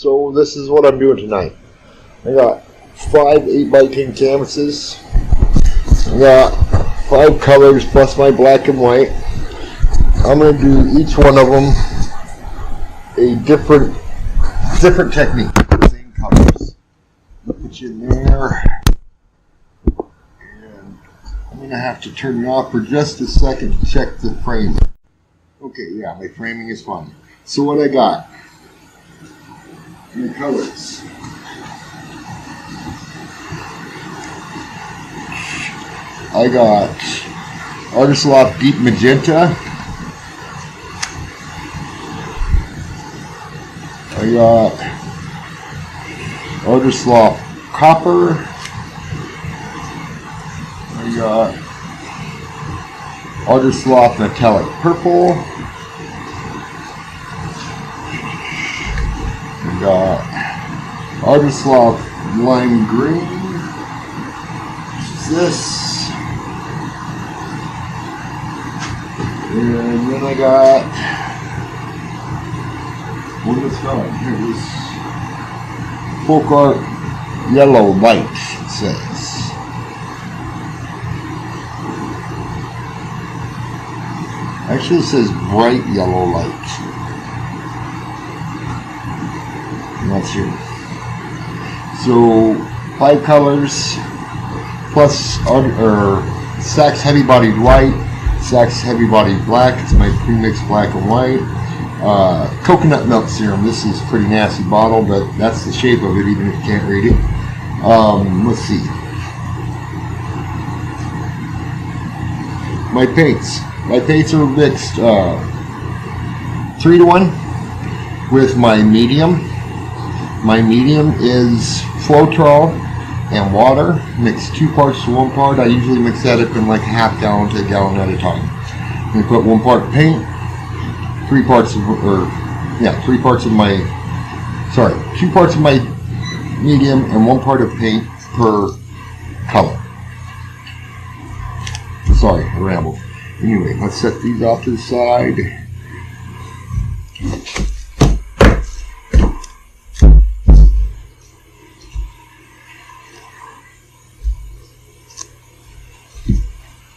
So this is what I'm doing tonight. I got 5 8x10 canvases. I got 5 colors plus my black and white. I'm going to do each one of them a different technique. Same colors. Put you in there. And I'm going to have to turn it off for just a second to check the frame. Okay, yeah, my framing is fine. So what I got? The colors. I got Artist Loft Deep Magenta. I got Artist Loft Copper. I got Artist Loft Metallic Purple. I got Artist Loft Lime Green. Which is this. And then I got, what is this called? Here it is. Folk Art Yellow Light, it says. Actually, it says bright yellow light. That's here. So 5 colors plus Saks Heavy Bodied White, Saks Heavy Bodied Black. It's my pre-mixed black and white. Coconut milk serum. This is a pretty nasty bottle, but that's the shape of it, even if you can't read it. Let's see. My paints. My paints are mixed 3-to-1 with my medium. My medium is Floetrol and water, mixed 2 parts to 1 part. I usually mix that up in like a half gallon to a gallon at a time. I put 1 part paint, 2 parts of my medium and 1 part of paint per color. Sorry, I rambled. Anyway, let's set these off to the side.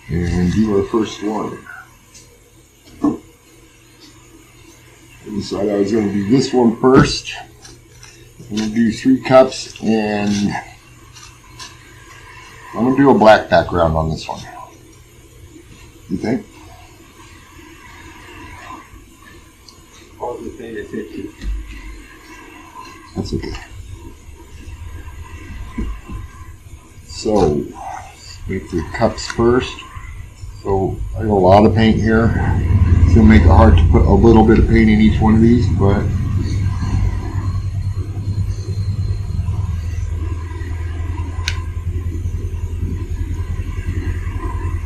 And do our first one. I decided I was going to do this one first. I'm going to do 3 cups, and I'm going to do a black background on this one. You think? All the paint is hit. That's okay. So, let's make the cups first. So, I got a lot of paint here. It's going to make it hard to put a little bit of paint in each one of these, but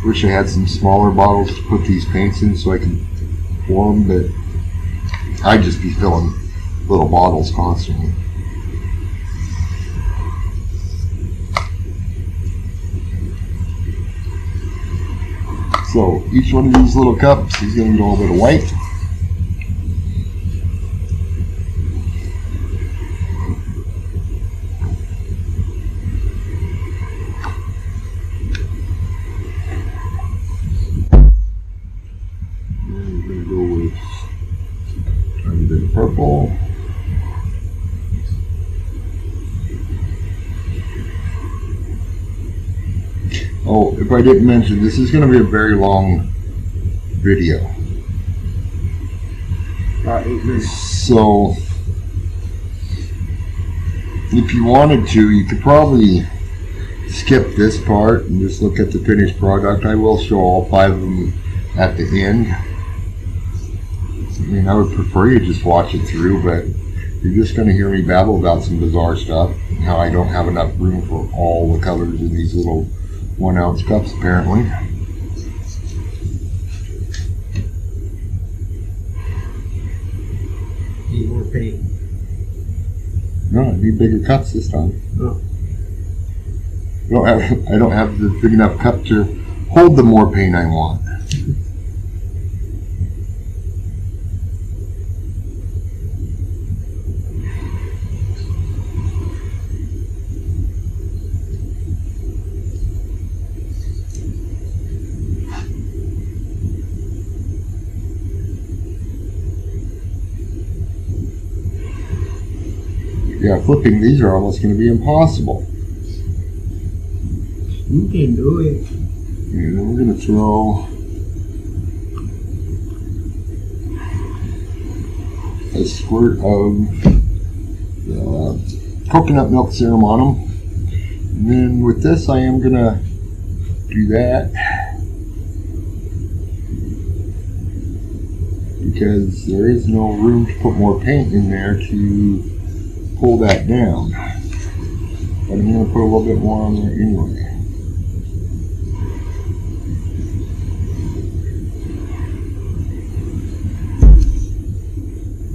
wish I had some smaller bottles to put these paints in so I can pour them, but I'd just be filling little bottles constantly. So each one of these little cups is going to get a little bit of white. And we're going to go with a tiny bit of purple. Oh, if I didn't mention, this is going to be a very long video. About 8 minutes. So, if you wanted to, you could probably skip this part and just look at the finished product. I will show all 5 of them at the end. I mean, I would prefer you just watch it through, but you're just going to hear me babble about some bizarre stuff and how I don't have enough room for all the colors in these little 1-ounce cups, apparently. Need more paint. No, I need bigger cups this time. Oh. I don't have the big enough cup to hold the more paint I want. Yeah, flipping these are almost going to be impossible. You can do it. And then we're going to throw a squirt of coconut milk serum on them. And then with this, I am going to do that because there is no room to put more paint in there to pull that down. But I'm going to put a little bit more on there anyway.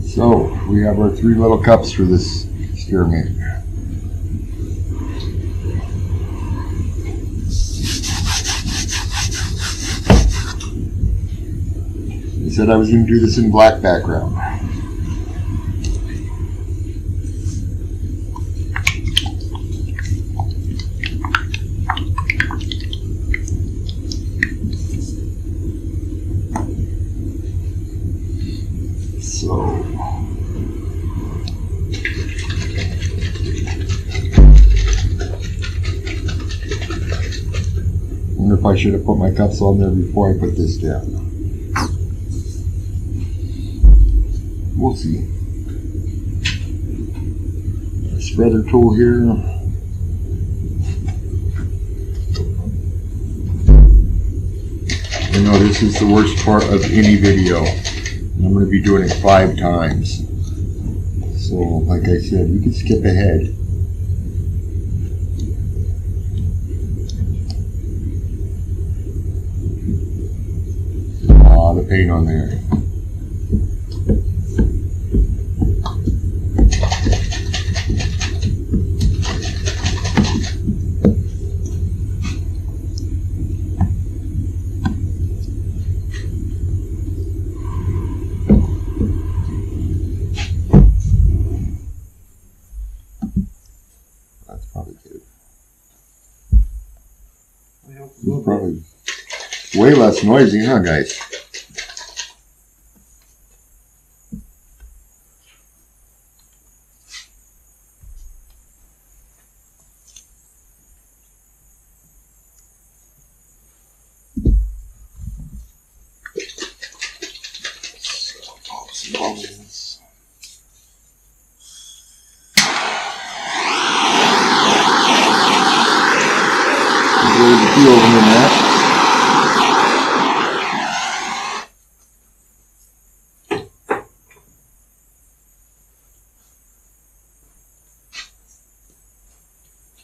So we have our 3 little cups for this experiment. I said I was going to do this in black background. So I wonder if I should have put my cups on there before I put this down. We'll see. A spreader tool here. You know, this is the worst part of any video. I'm going to be doing it 5 times. So, like I said, you can skip ahead. A lot of paint on there. That's probably good. It's probably way less noisy, huh, guys? Bubbles. There's a few of them in that.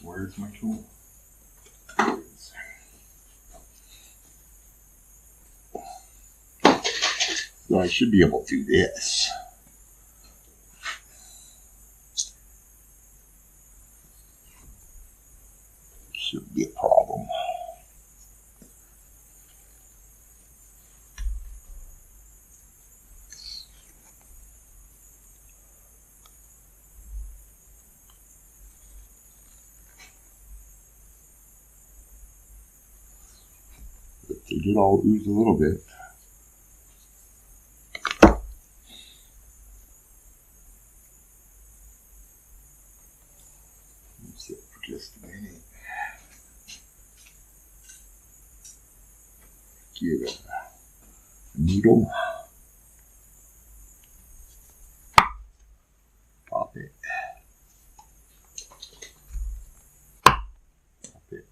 Where's my tool? So I should be able to do this. Shouldn't be a problem. But they did all ooze a little bit. Sit for just a minute. Get a needle. Pop it. Pop it.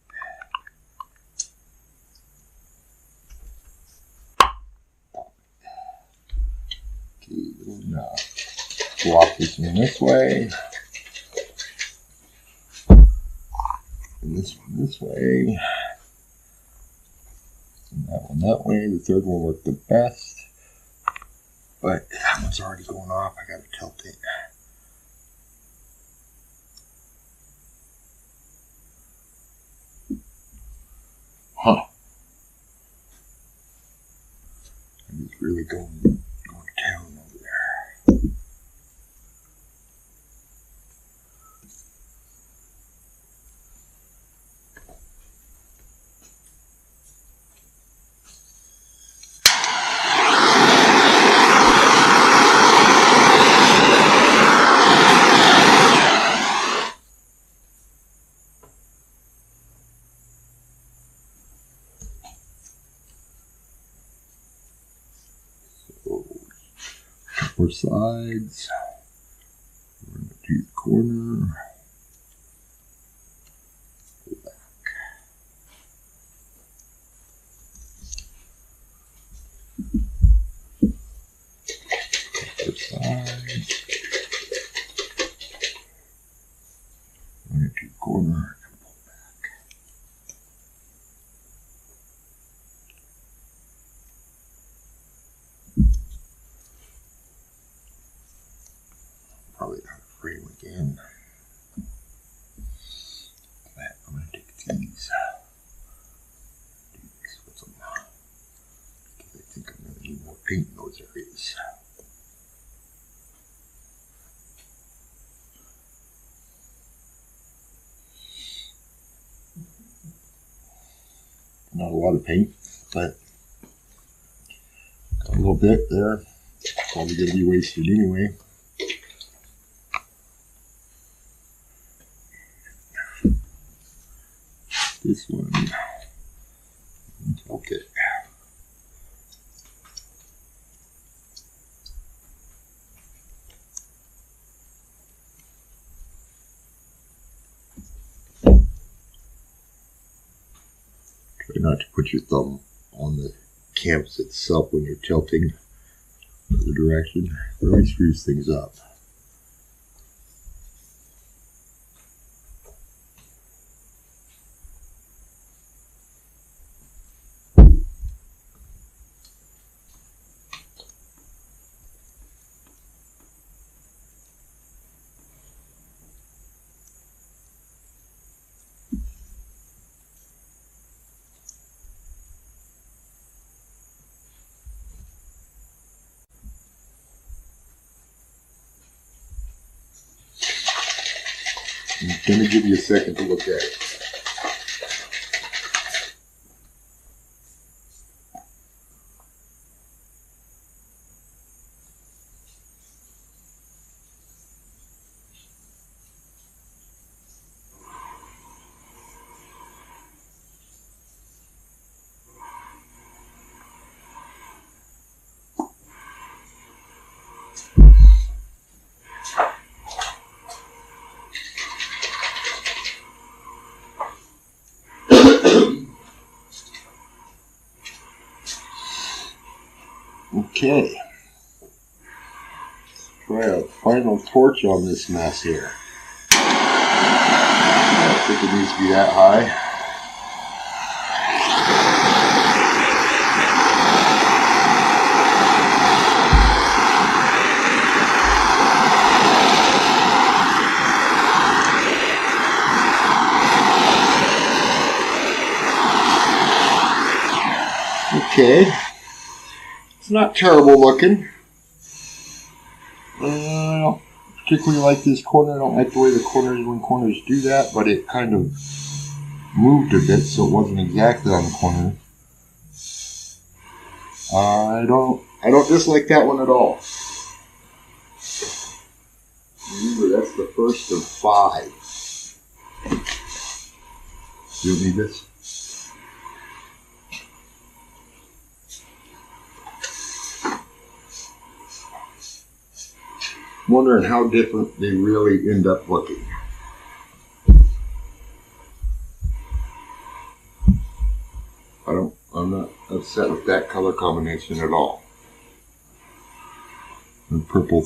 Pop it. Okay, good enough. Swap this one this way. And this one this way. And that one that way. The third one worked the best. But that one's already going off. I gotta tilt it. Huh. He's really going to town over there. 4 sides. We're going to do the corner. Pull back. 4 sides. We're going to do the corner. Probably not a frame again. I'm going to take these. Do this with them. Because I think I'm going to need more paint in those areas. Not a lot of paint, but got a little bit there. Probably going to be wasted anyway. This one. Okay. Try not to put your thumb on the canvas itself when you're tilting the direction. It really screws things up. I'm going to give you a second to look at it. Okay. Let's try a final torch on this mess here. I don't think it needs to be that high. Okay. It's not terrible looking. I don't particularly like this corner. I don't like the way the corners, when corners do that, but it kind of moved a bit, so it wasn't exactly on the corner. I don't dislike that one at all. Remember, that's the first of 5. You don't need this? I'm wondering how different they really end up looking. I'm not upset with that color combination at all. The purple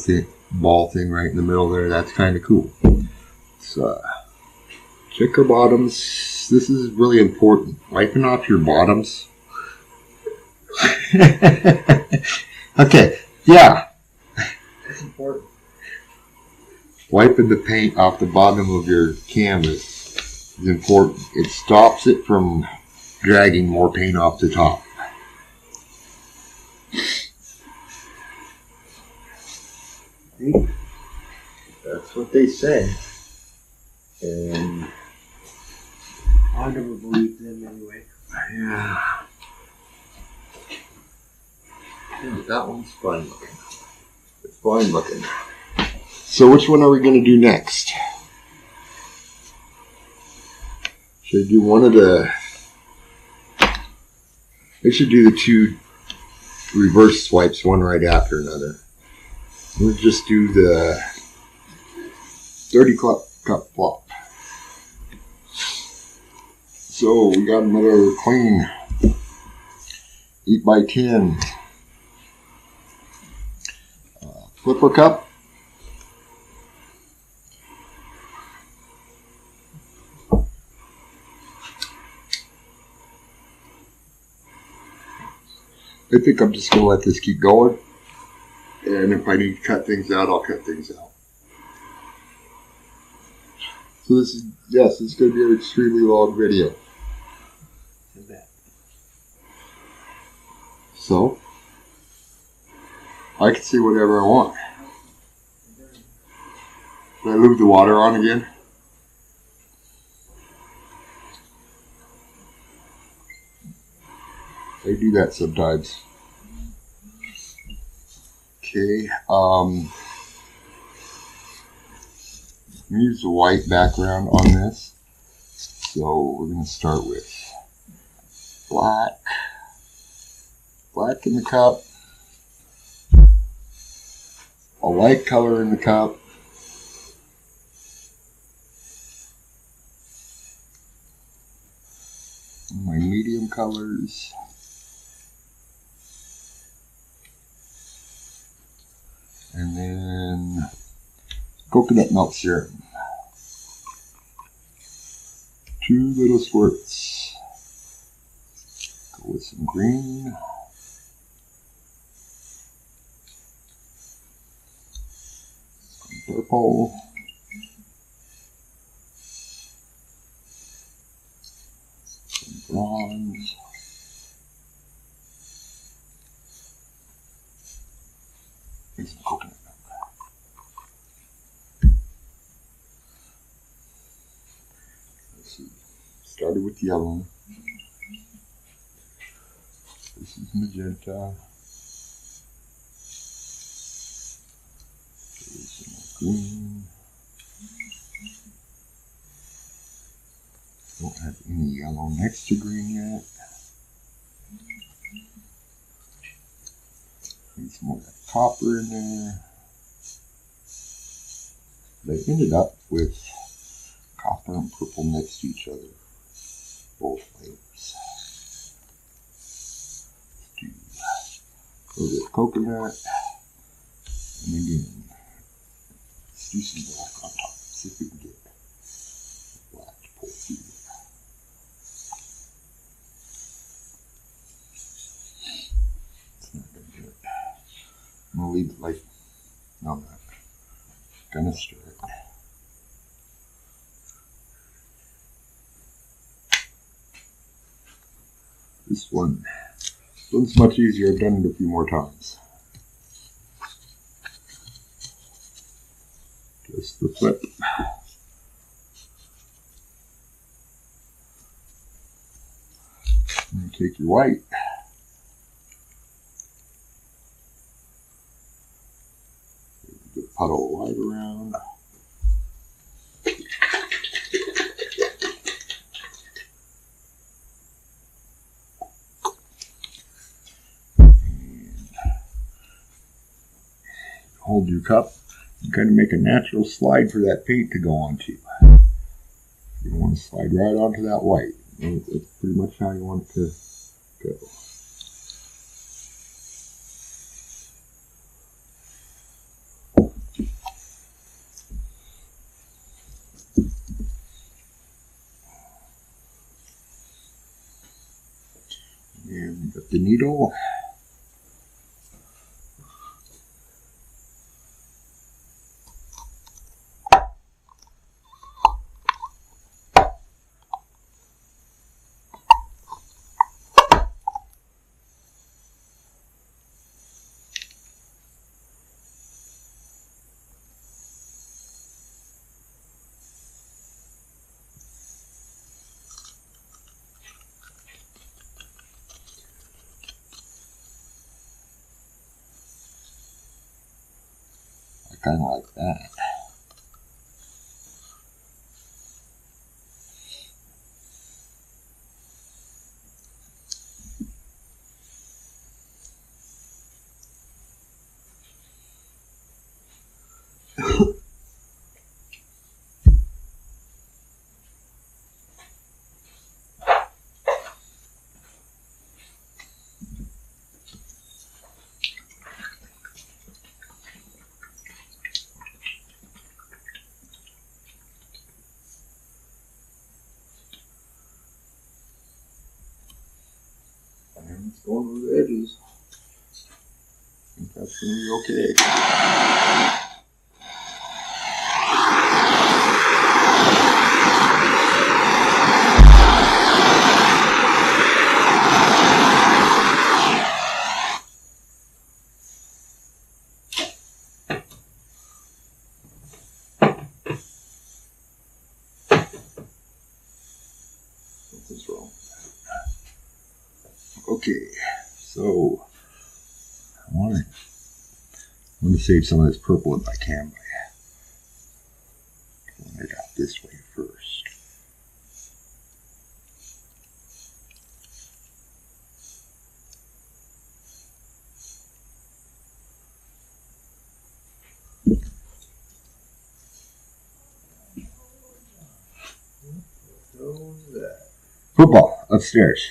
ball thing right in the middle there, that's kind of cool. So, check your bottoms. This is really important. Wiping off your bottoms. Okay, yeah. That's important. Wiping the paint off the bottom of your canvas is important. It stops it from dragging more paint off the top. That's what they say. And I never believed them anyway. Yeah. That one's fine looking. It's fine looking. So which one are we going to do next? Should I do one of the... I should do the 2 reverse swipes, one right after another. We'll just do the 30 cup plop. So we got another clean 8x10 flipper cup. I think I'm just going to let this keep going. And if I need to cut things out, I'll cut things out. So this is, yes, it's going to be an extremely long video. So, I can see whatever I want. Did I leave the water on again? I do that sometimes. Okay, I'm gonna use a white background on this. So we're gonna start with black. Black in the cup. A light color in the cup. My medium colors. And then coconut milk syrup. 2 little squirts. Go with some green. Some purple. Some bronze. And some coconut milk. Let's see. Started with yellow. This is magenta. There's some more green. Don't have any yellow next to green yet. Need some more of that copper in there. They ended up with copper and purple next to each other. Both flavors. Let's do a little bit of coconut. And again, let's do some black on top. See if we can get black to pull through. It's not going to do it. I'm going to leave it like, no, I'm not going to stir it. This one's much easier. I've done it a few more times. Just the flip. And take your white. Get a puddle of white around. Hold your cup and kind of make a natural slide for that paint to go onto. You want to slide right onto that white. That's pretty much how you want it to go. And we got the needle. Kind of like that. going over the edges. I think that's going to be okay. Something's wrong. Okay, so I want to save some of this purple if I can by pulling it out this way first. Who's that? Football upstairs.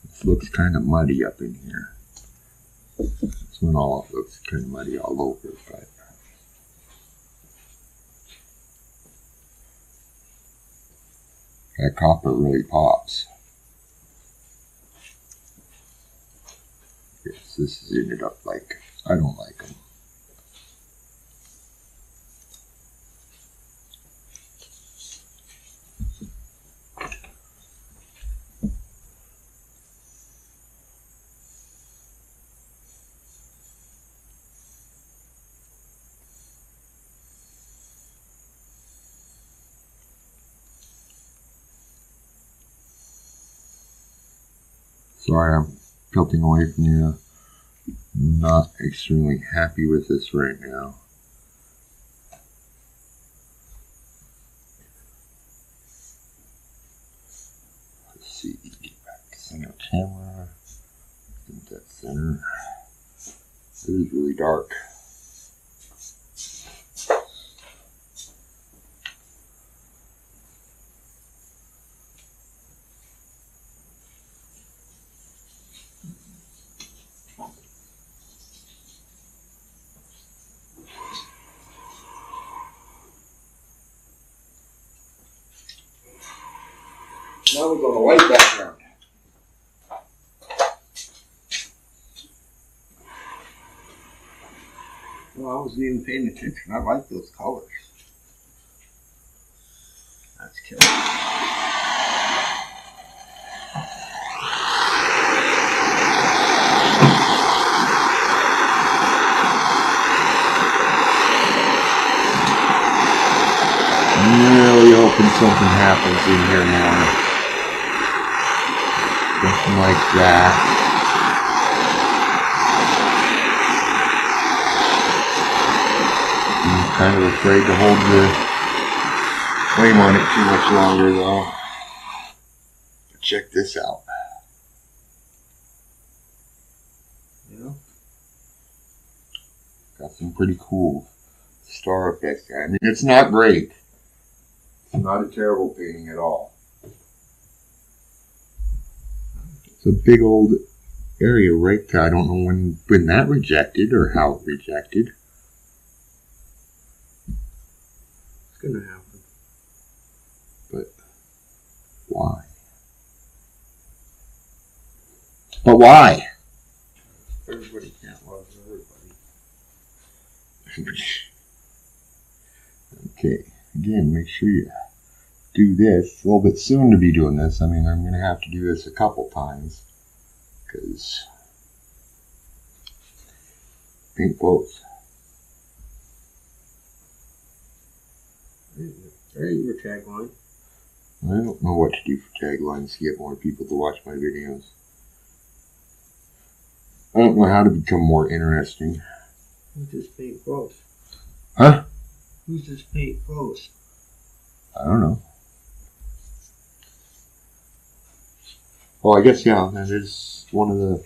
This looks kind of muddy up in here. This one all looks kind of muddy all over, but that copper really pops. Yes, this has ended up like, I don't like them. Sorry, I'm tilting away from you. Not extremely happy with this right now. Let's see, back to center camera. I think that's center. It is really dark. Now we go to white background. Well, I wasn't even paying attention. I like those colors. That's killer. I'm really hoping something happens in here more. Something like that. I'm kind of afraid to hold the flame on it too much longer though. But check this out. Yeah. Got some pretty cool star effects there. I mean, it's not great. It's not a terrible painting at all. It's a big old area right there. I don't know when that rejected or how it rejected. It's gonna happen. But why? But why? Everybody can't love everybody. Okay, again, make sure you do this. It's a little bit soon to be doing this. I mean, I'm going to have to do this a couple times because paint floats. There's your tagline. I don't know what to do for taglines to get more people to watch my videos. I don't know how to become more interesting. Who's this paint close? Huh? Who's this paint close? I don't know. Well, I guess, yeah, that is one of the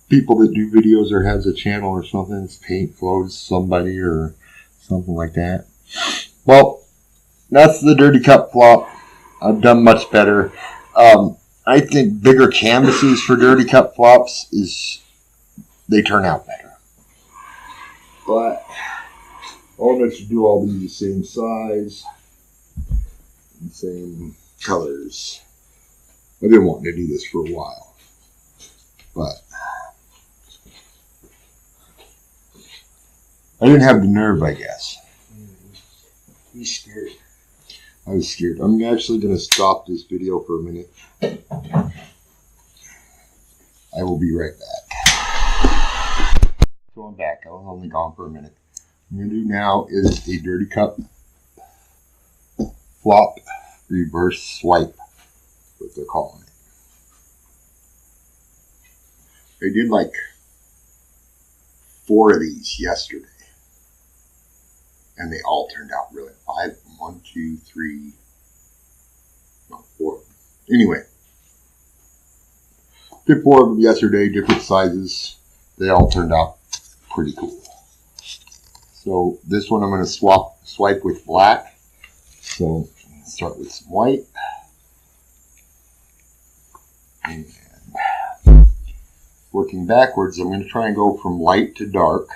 people that do videos or has a channel or something. It's Paint Flows somebody or something like that. Well, that's the Dirty Cup flop. I've done much better. I think bigger canvases for Dirty Cup flops is they turn out better. But I wanted to do all these the same size and same colors. I've been wanting to do this for a while, but I didn't have the nerve, I guess. He's scared. I was scared. I'm actually going to stop this video for a minute. I will be right back. So I'm back. I was only gone for a minute. What I'm going to do now is a dirty cup flop reverse swipe, what they're calling it. I did like 4 of these yesterday, and they all turned out really. 5, 1, 2, 3, no, 4. Anyway, did 4 of them yesterday, different sizes. They all turned out pretty cool. So this one I'm going to swipe with black. So start with some white. And working backwards, I'm going to try and go from light to dark.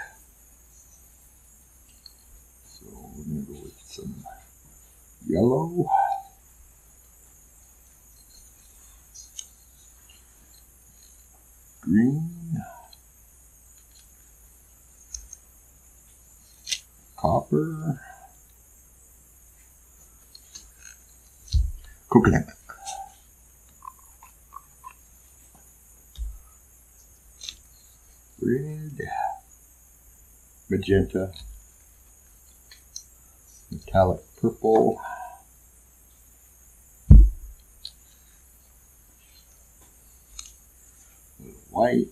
So we're going to go with some yellow. Green. Copper. Coconut milk. Red. Magenta. Metallic purple. White.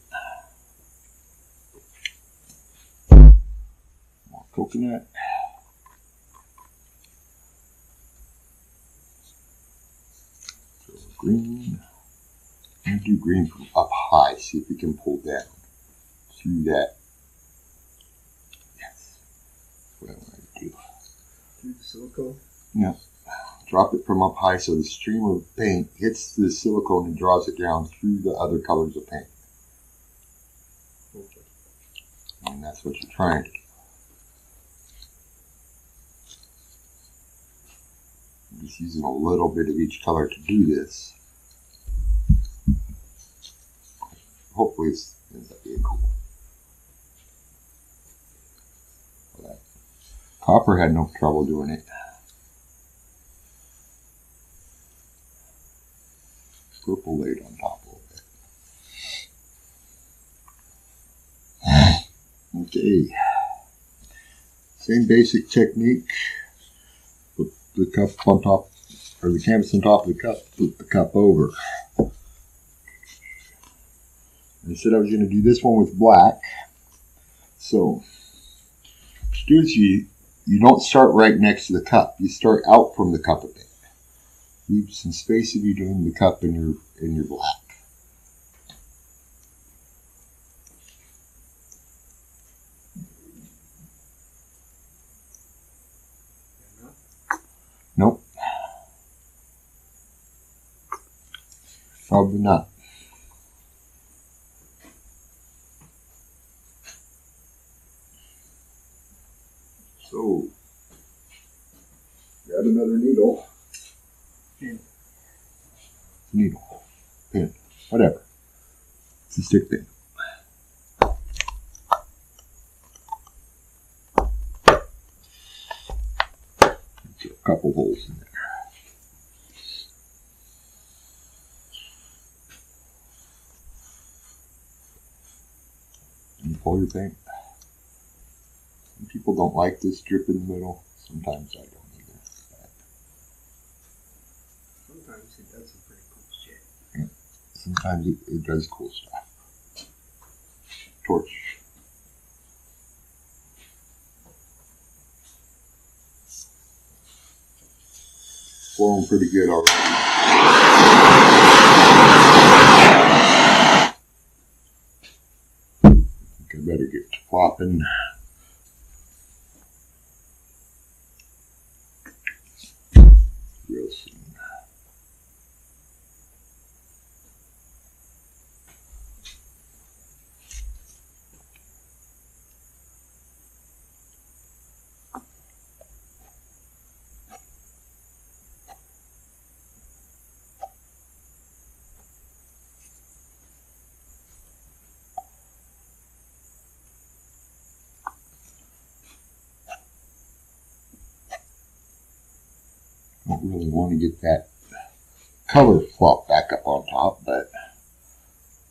More coconut. So green. I'm going to do green from up high. See if we can pull down through that. Yes. That's what I want to do. Through the silicone? Yeah. Drop it from up high so the stream of paint hits the silicone and draws it down through the other colors of paint. Okay. And that's what you're trying to do. I'm just using a little bit of each color to do this. Hopefully it ends up being cool. Well, copper had no trouble doing it. Purple laid on top a little bit. Okay. Same basic technique. Put the cup on top, or the canvas on top of the cup, flip the cup over. I said I was going to do this one with black. So, what you do is you don't start right next to the cup. You start out from the cup a bit. Leave some space in between the cup and your black. Nope. Probably not. So, grab another needle. Pin. Needle. Pin. Whatever. It's a stick pin. Get a couple holes in there. And you pull your paint. Some people don't like this drip in the middle. Sometimes I don't either. But Sometimes it does some pretty cool shit. yeah, sometimes it does cool stuff. Torch. Flowing pretty good already. I think I better get to flopping. Real soon. don't really want to get that color flop back up on top, but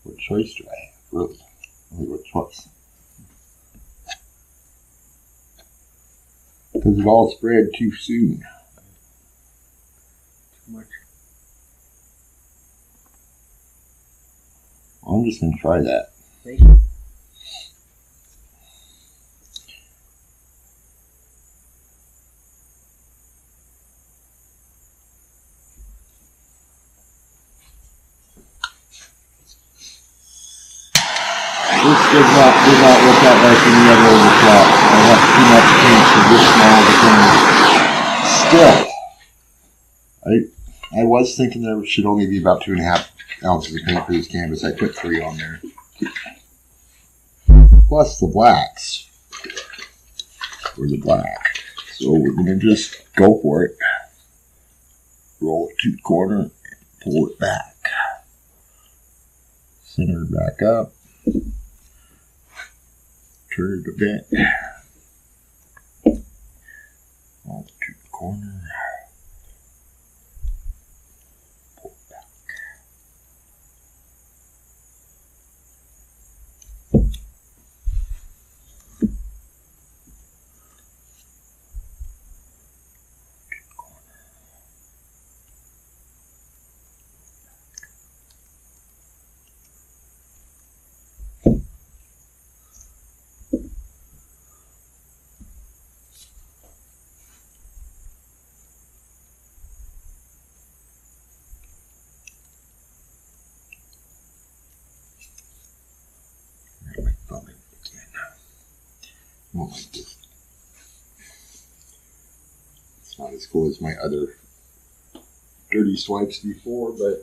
what choice do I have? Really what choice? Because it all spread too soon. Too much. I'm just going to try that. Thank you. This did not work out like any other overclock. I have too much paint for this small of a canvas. Still, I was thinking there should only be about 2.5 ounces of paint for this canvas. I put 3 on there. Plus the blacks. For the black. So we're going to just go for it. Roll it to the corner and pull it back. Center it back up. Turn it a bit. Roll it to the corner. Pull it back. Won't like this. It's not as cool as my other dirty swipes before, but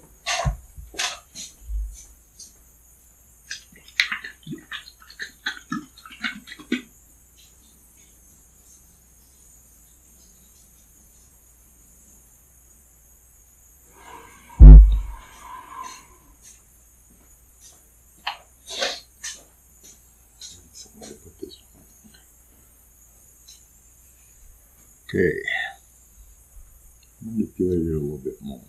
okay, manipulate it a little bit more.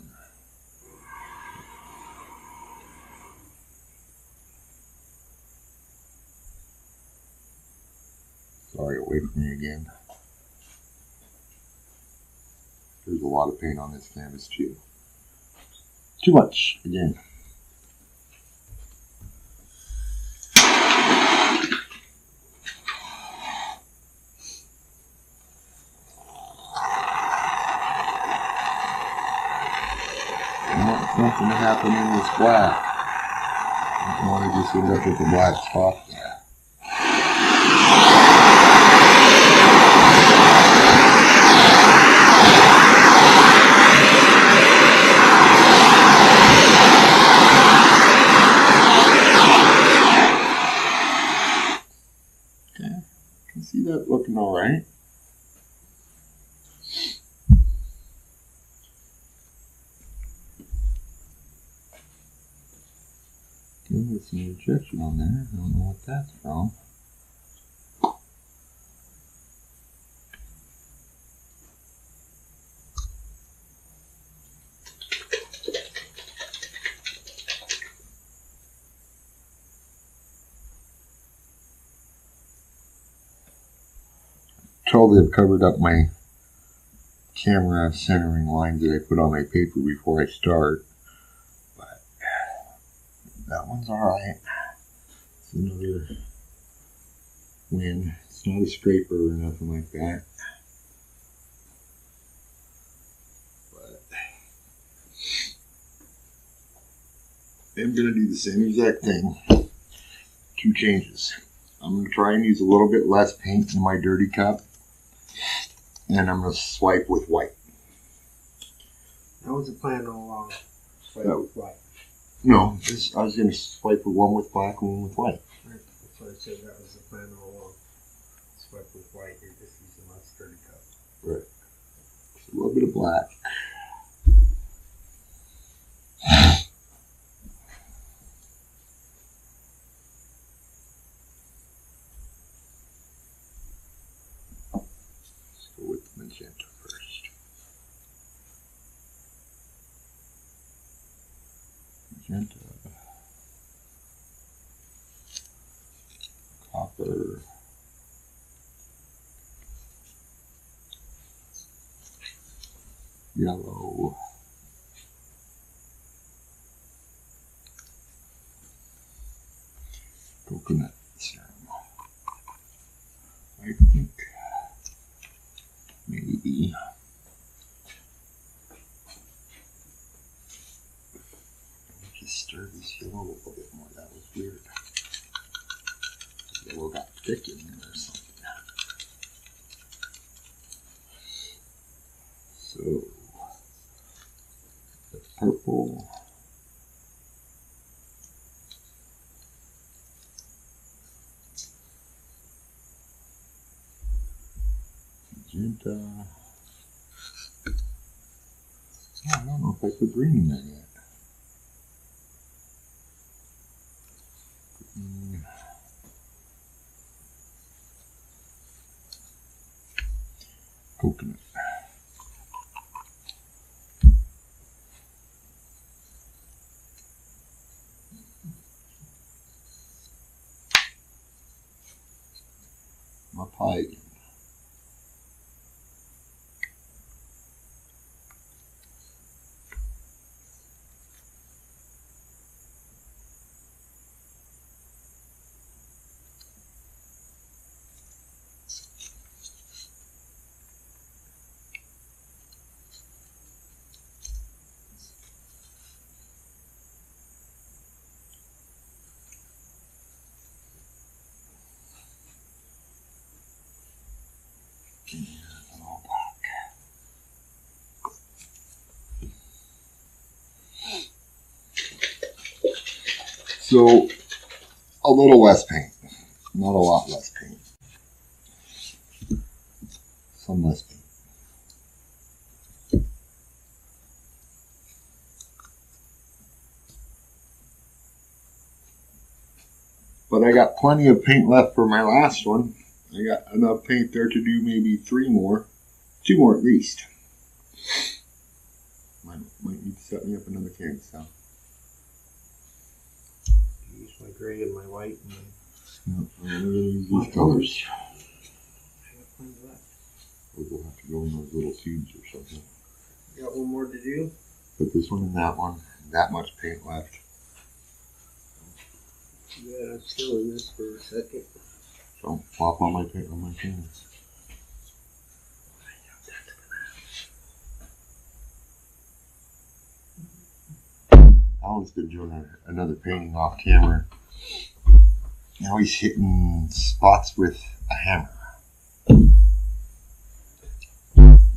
Sorry, away from me again. There's a lot of paint on this canvas too. Too much, again. Something to happen in this black. I don't want to just end up with a black spot there. Okay, I can see that looking all right. With some rejection on there. I don't know what that's from. Totally have covered up my camera centering lines that I put on my paper before I start. But that one's alright. It's another win. It's not a scraper or nothing like that. But I'm going to do the same exact thing. 2 changes. I'm going to try and use a little bit less paint in my dirty cup. And I'm going to swipe with white. That was the plan all along. Swipe with white. No, I was going to swipe with one with black and one with white. Right. That's what I said. That was the plan all along. Swipe with white. You're just using less dirty cup. Right. Just a little bit of black. Let's go with the magenta first. magenta, copper, yellow, coconut serum. I think maybe just stir this yellow a little bit more. That was weird. Yellow got thick in there or something. So the purple. Magenta. Yeah, I don't know if I put green in there yet. Green. Coconut. Papaya. So, a little less paint. Not a lot less paint. Some less paint. But I got plenty of paint left for my last one. I got enough paint there to do maybe 2 more at least. Might need to set me up another canvas now. Use my gray and my white. And I'm gonna use these colors. I got plenty left. We'll have to go in those little tubes or something. Got one more to do. Put this one in that one. That much paint left. Yeah, I'm still in this for a second. So plop on my paint on my canvas. Alan's been doing another painting off camera. Now he's hitting spots with a hammer.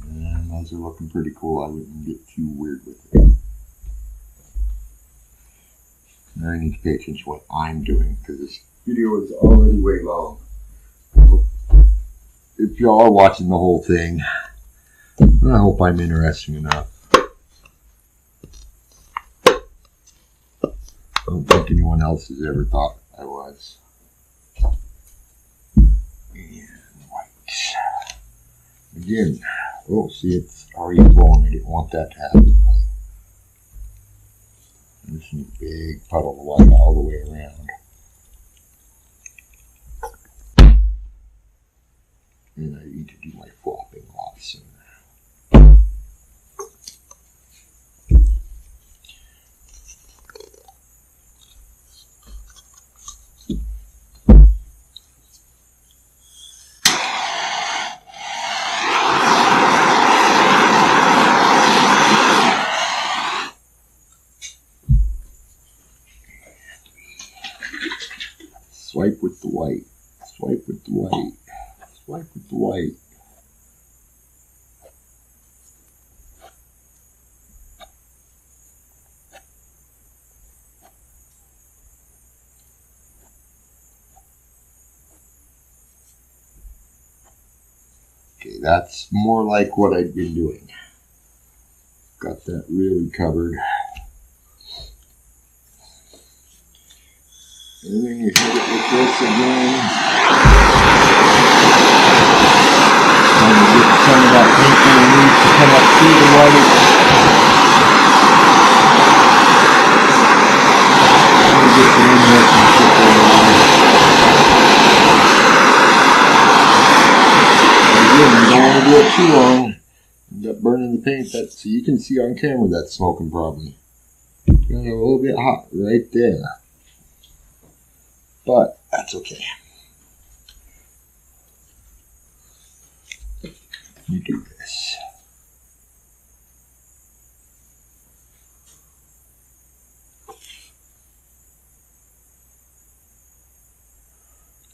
And those are looking pretty cool. I wouldn't get too weird with it. Now I need to pay attention to what I'm doing because this video is already way long. If y'all are watching the whole thing, I hope I'm interesting enough. I don't think anyone else has ever thought I was. And white. Again, oh, see, it's already blowing. I didn't want that to happen. There's a big puddle of white all the way around. And I need to do my flopping a lot sooner. Swipe with the white. Swipe with the white. Swipe with the white. Okay, that's more like what I've been doing. Got that really covered. And then you hit it with this again. Trying to get some of that paint underneath to come up through the white. too long. End up burning the paint. So you can see on camera that's smoking probably. Got a little bit hot right there. But that's okay. You do this.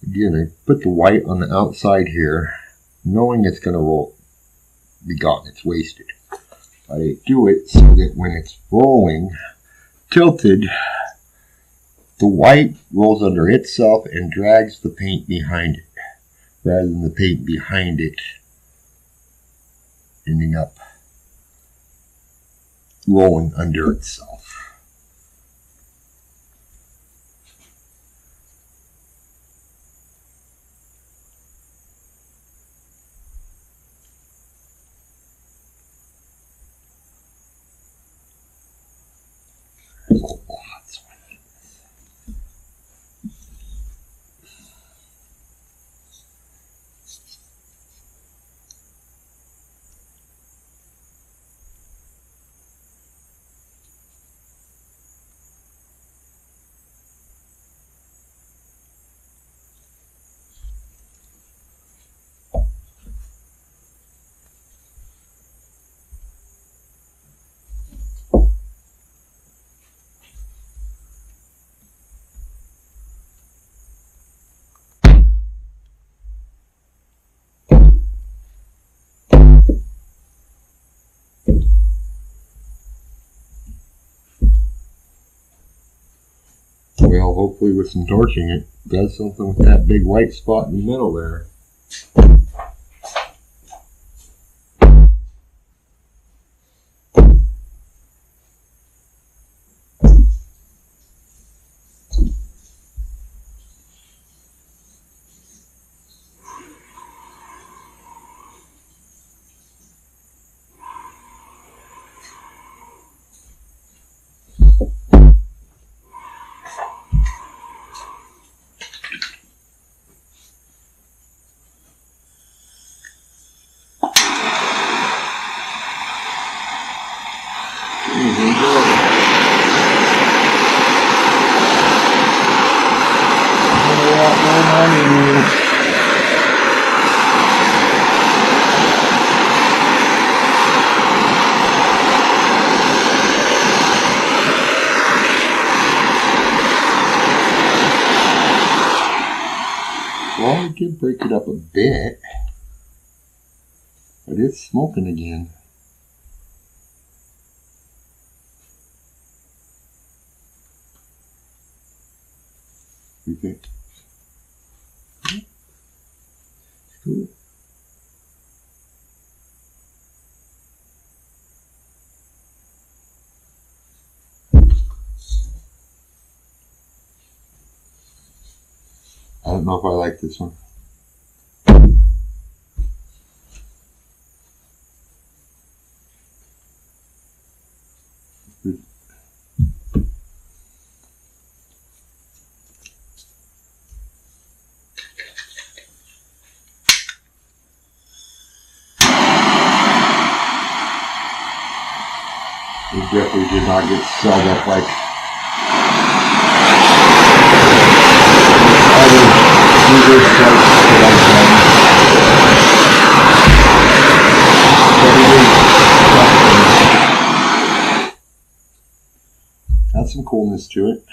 Again, I put the white on the outside here, knowing it's going to be gone. It's wasted. I do it so that when it's rolling, tilted, the white rolls under itself and drags the paint behind it, rather than the paint behind it ending up rolling under itself. Well, hopefully with some torching it does something with that big white spot in the middle there. Well, I did break it up a bit, but it's smoking again. You think? Cool. I don't know if I like this one. It definitely did not get subbed up like other reverse strikes that I've done. But it is got some coolness to it.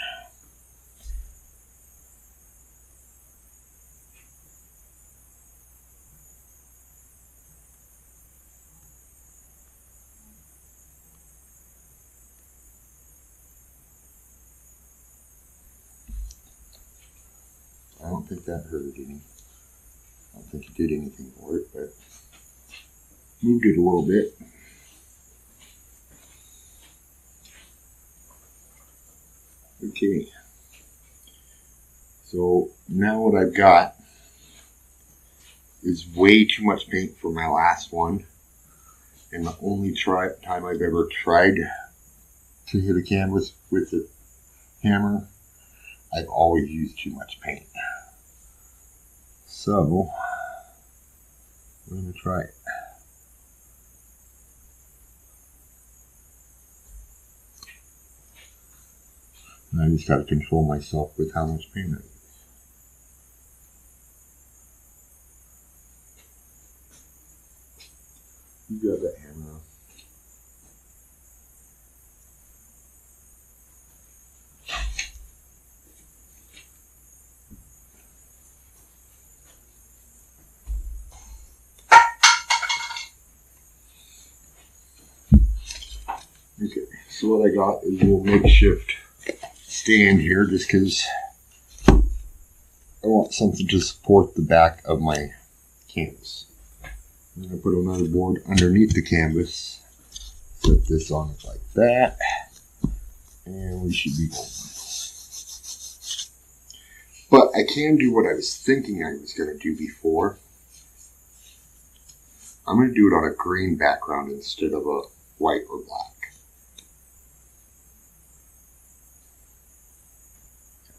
I don't think that hurt any. I don't think it did anything for it, but moved it a little bit. Okay. So now what I've got is way too much paint for my last one. And the only time I've ever tried to hit a canvas with a hammer, I've always used too much paint. So, we're going to try it. I just got to control myself with how much paint I use. You got that hammer. Okay, so what I got is a little makeshift stand here just because I want something to support the back of my canvas. I'm going to put another board underneath the canvas, set this on it like that, and we should be golden. But I can do what I was thinking I was going to do before. I'm going to do it on a green background instead of a white or black.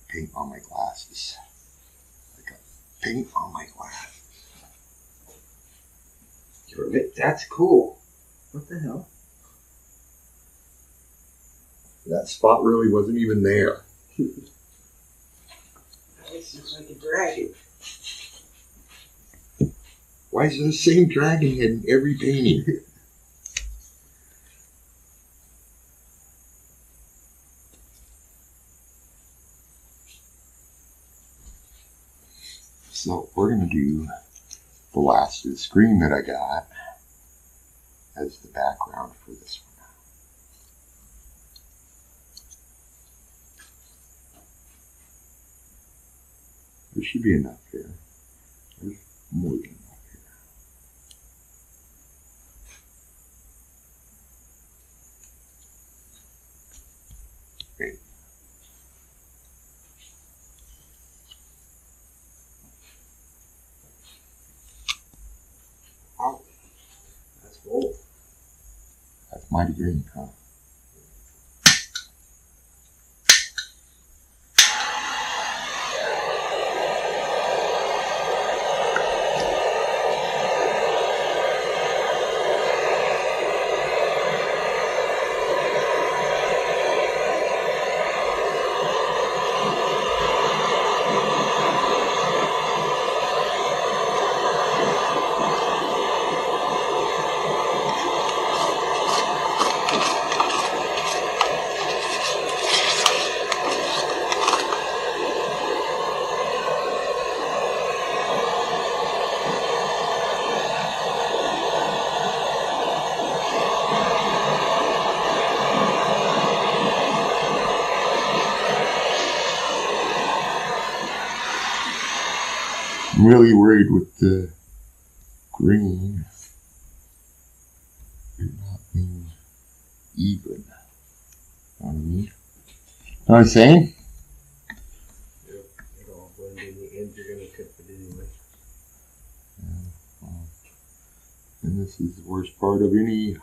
Paint on my glasses. I got paint on my glasses. That's cool. What the hell? That spot really wasn't even there. It's just like a dragon. Why is there the same dragon head in every painting? So we're going to do the last of the screen that I got as the background for this one. There should be enough here. There's more than enough here. Great. Wow. That's cool. That's mighty green, huh? I'm really worried with the green not being even. Know what I mean? Know what I'm saying? Yep. It'll all blend in the end. You're going to cut it anyway. Yeah, well, and this is the worst part of any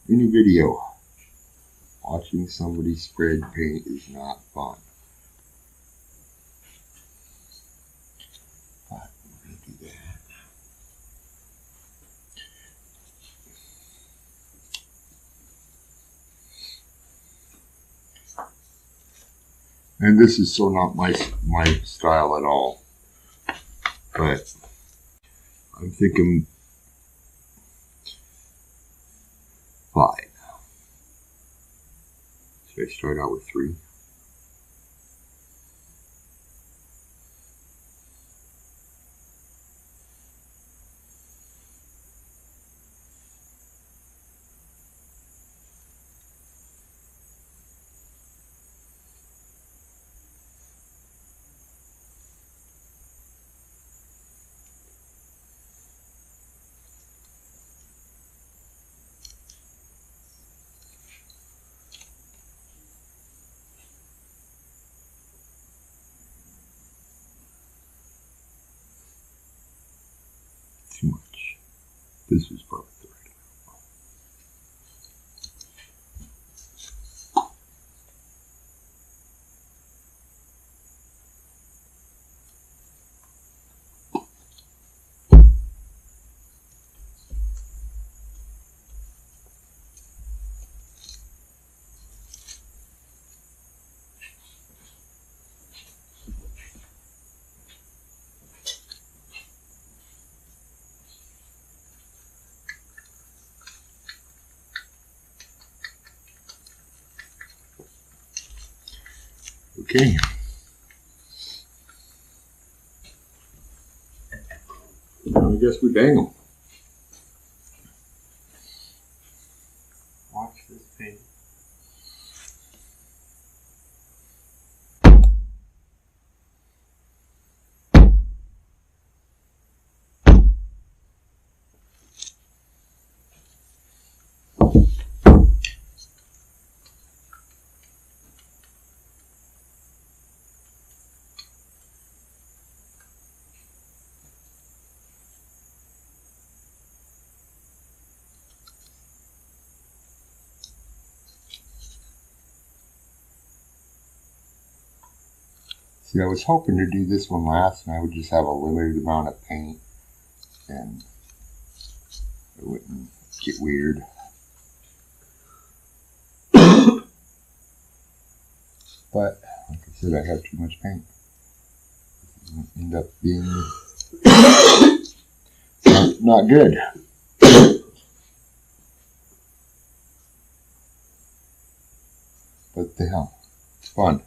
video. Watching somebody spread paint is not fun. But we're going to do that. And this is so not my style at all. But I'm thinking 5. Should I start out with 3? Too much. This was probably the right amount. Okay. Now I guess we bang them. Watch this paint. See, I was hoping to do this one last and I would just have a limited amount of paint and it wouldn't get weird. But, like I said, I have too much paint. It's going to end up being not good. But the hell, it's fun.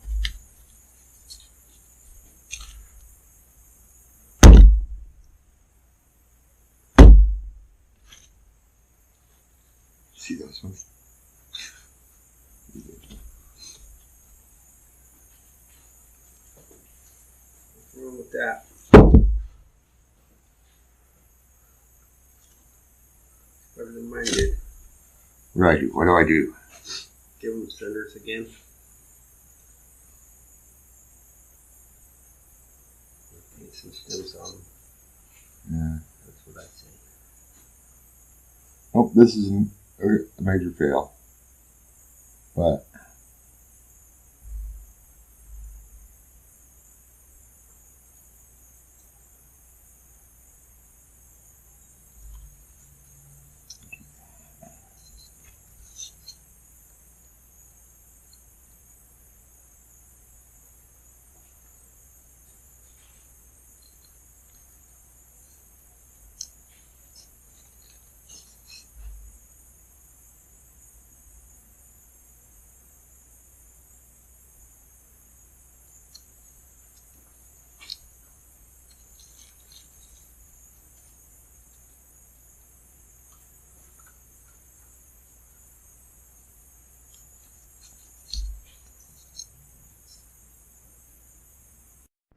See those ones? What's wrong with that? Better than mine did. Right, what do I do? Give them centers again. Paint some stems on them. Yeah. That's what I say. Oh, this is a major fail. But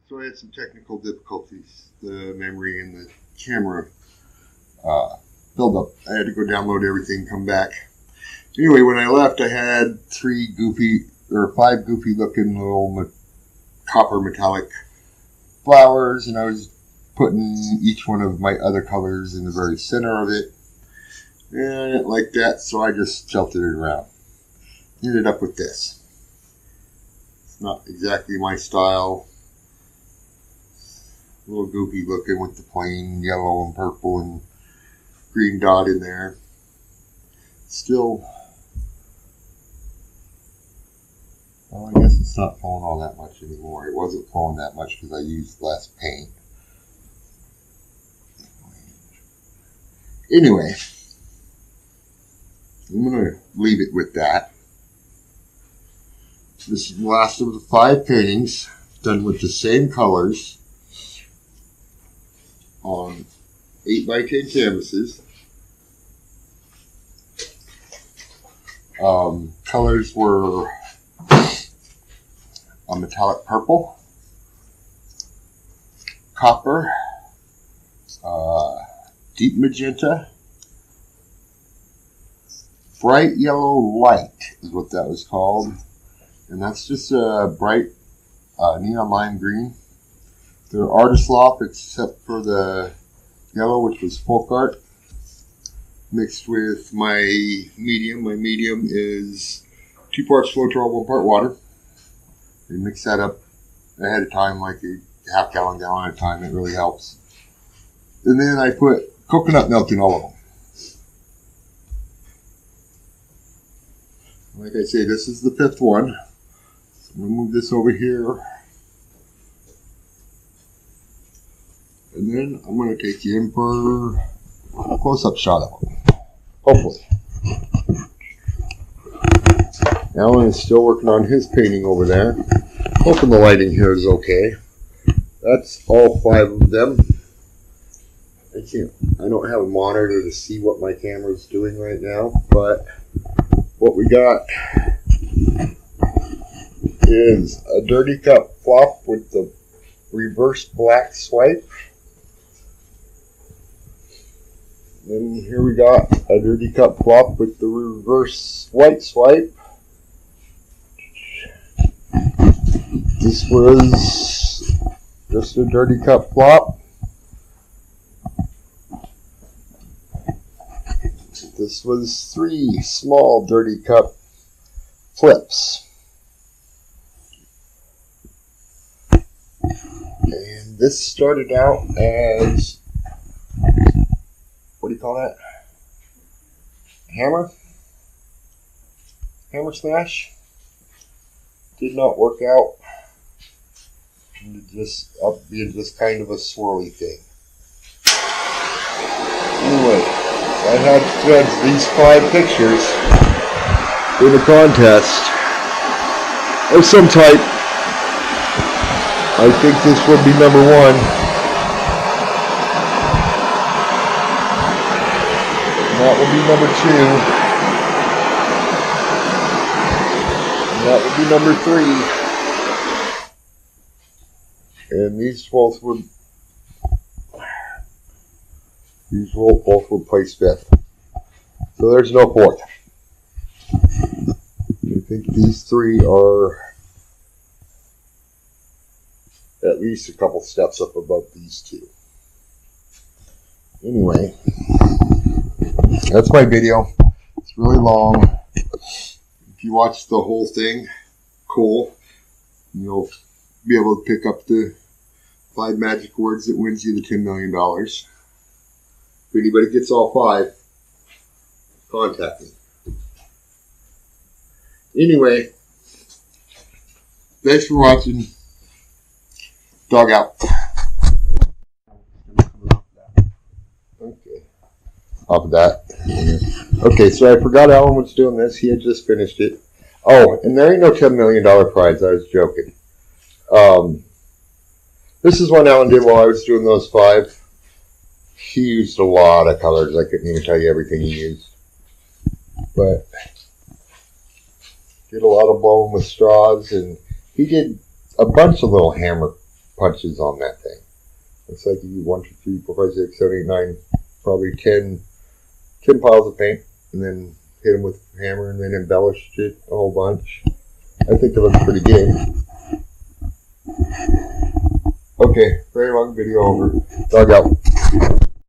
so I had some technical difficulties. The memory and the camera filled up. I had to go download everything, come back. Anyway, when I left, I had 5 goofy looking little copper metallic flowers, and I was putting each one of my other colors in the very center of it. And I didn't like that, so I just sheltered it around. Ended up with this. It's not exactly my style. A little goofy looking with the plain yellow and purple and green dot in there. Still, well, I guess it's not flowing all that much anymore. It wasn't flowing that much because I used less paint. Anyway, I'm going to leave it with that. This is the last of the 5 paintings done with the same colors on 8x10 canvases. Colors were a metallic purple, copper, deep magenta, bright yellow light is what that was called. And that's just a bright neon lime green. They're artist loft except for the yellow, which was folk art, mixed with my medium. My medium is 2 parts Floetrol, 1 part water. You mix that up ahead of time, like a half gallon at a time. It really helps. And then I put coconut milk in all of them. Like I say, this is the 5th one. So I'm going to move this over here. And then I'm going to take you in for a close-up shot of them. Hopefully. Alan is still working on his painting over there. Hoping the lighting here is okay. That's all 5 of them. I don't have a monitor to see what my camera's doing right now, but what we got is a Dirty Cup flop with the reverse black swipe. Then here we got a Dirty Cup flop with the reverse white swipe. This was just a Dirty Cup flop. This was 3 small Dirty Cup flips. And this started out as, what do you call that? Hammer smash. Did not work out. Ended just up being just kind of a swirly thing. Anyway, I had judged these 5 pictures in a contest of some type. I think this would be number 1. And that would be number 2. And that would be number 3. And these both would place 5th. So there's no 4th. I think these 3 are at least a couple steps up above these 2. Anyway, that's my video. It's really long. If you watch the whole thing, cool. You'll be able to pick up the 5 magic words that wins you the $10 million. If anybody gets all 5, contact me. Anyway, thanks for watching. Dog out. Okay. Off of that. Okay, so I forgot Alan was doing this. He had just finished it. Oh, and there ain't no $10 million prize. I was joking. This is one Alan did while I was doing those 5. He used a lot of colors. I couldn't even tell you everything he used. But did a lot of blowing with straws, and he did a bunch of little hammer punches on that thing. Looks like he used 1, 2, 3, 4, 5, 6, 7, 8, 9, probably 10 piles of paint, and then hit him with a hammer, and then embellished it a whole bunch. I think it looks pretty good. Okay, very long video over. Dog out.